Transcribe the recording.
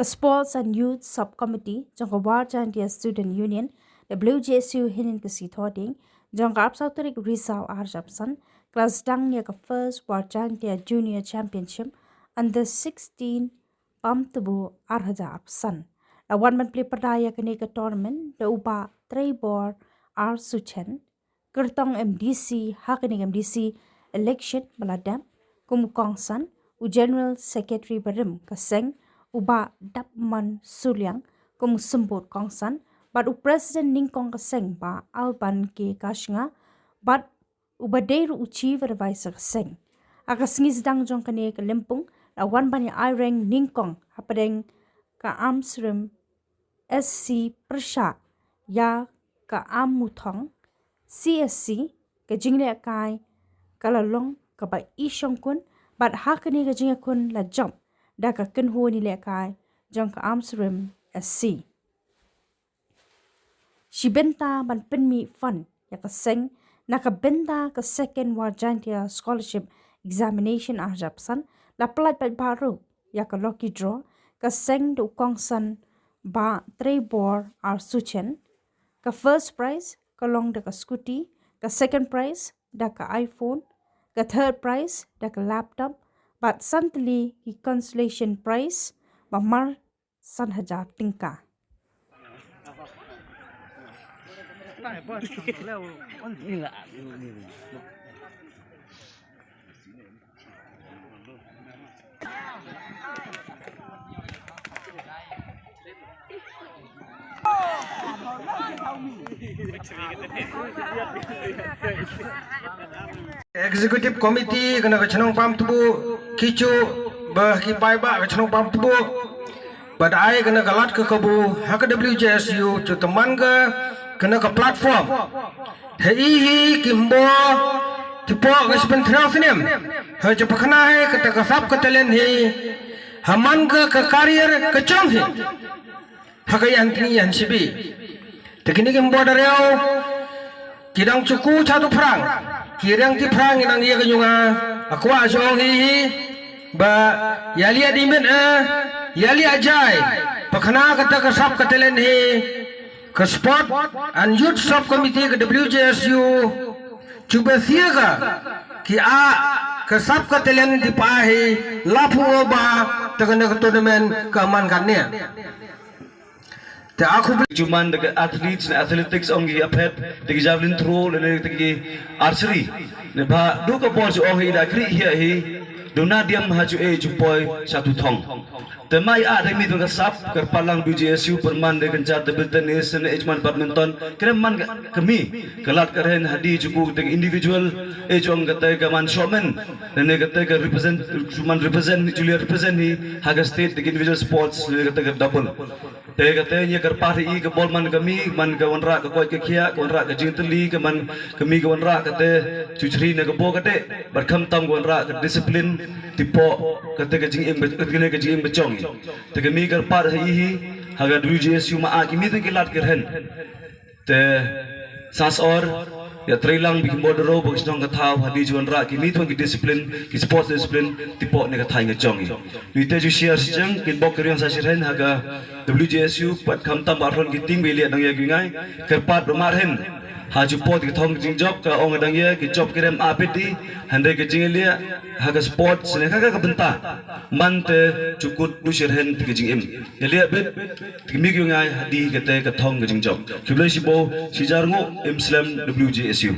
Sports and Youth Subcommittee jong Warjaiñtia Student Union WJSU hinin ke sithoding jong Sauterik Risau Arjapsan class Sdang ya ke first Warjaiñtia Junior Championship under 16 Pamtubu Arhaja Apsan. Lawan man play perdaya ke ke tournament da uba Trebor Ar Suchen kertong MDC hakini MDC election baladam kumukongsan u General Secretary Barim Kaseng uba Dapman Suliang kum sembut kongsan but u President Ningkong Kaseng ba Alban ke Kashnga but uba deiru uchi vervaisa Kaseng akas ngisdang jong kane ke Limpung lawan bani Ireng Ningkong hapadeng ka Amsrim SC Persha ya ka Amutong CSC ke jingle kai kalalong ka ba isyong kun but hakani ke jingle kun la jump da ka kenho ni le kai jong ka Amsrim SC Shibenta ban penmi fun ya ka seng na ka benta ka second Warjaiñtia scholarship examination arjapsan la plat baru ya ka lucky draw ka seng du kongsan ba Trebor Ar Suchen ka first prize ka long da ka scooty ka second prize da ka iPhone ka third prize da ka laptop but santli ki consolation prize ba mar 1,000 tingka Executive Committee kena kacang pam tubuh kicu bah kipai ba kacang pam tubuh badai kena galat ke kabu hak WJSU cu teman ke kena ke platform hei kimbo tipo ke sebentar sinem he cepat kena he kata kasap ketelen he haman ke karier kecong he hak yang tinggi yang sibi tekini kimbo darau kidang cuku satu perang kirang ti perang inang iya kenyunga aku asong hi ba yali adimen yali ajai pakana kata kasap katelen hi ke sport and youth subcommittee ke WJSU cuba siaga ki a kasap katelen di pahi lapu oba tegana ke tournament keamankannya Cuman dekat athletes, athletics ongi apet, dekat javelin throw, dekat archery. Nebah dua kapal si ongi dah kiri hi, dona diam haju jupoi satu thong. Temai ada mi tu kasap kerpalang WJSU perman dekat cat table tennis, ejman badminton, kereman kami kelat keren hadi cukup dekat individual, ejong kata keman showman, dan kata ke represent, cuman represent, Julia represent ni, haga state dekat individual sports, kata ke double. Katanya kerpari ke bol man kami man ke wanra ke koi ke kia ke wanra ke jingteli ke man kami ke wanra kate cucri ne ke bo kate berkam tam ke wanra ke disiplin tipo kate ke jing ke jing becong te kami kerpar hi haga WJSU ma a kimi te kilat kerhen te sasor ya trailang bikin bodoro bagi sedang ketahu hadi juan rak kimi tuan ki disiplin ki sports disiplin tipo ne katai ngejong ni duite ju share sejeng kin bok kriang sasiren haga WJSU pat kam tam baron ki ting beliat dang ya gingai kerpat bermarhen haju pot ki thong jing job ka ong dang ya ki job kirem apeti handai ke jing lia haga sports ne ka benta man te cukut du shirhen ki jing im lia bit kimi gingai hadi kete ka thong ke jing job kiblai sibo sijarngo im slam WJSU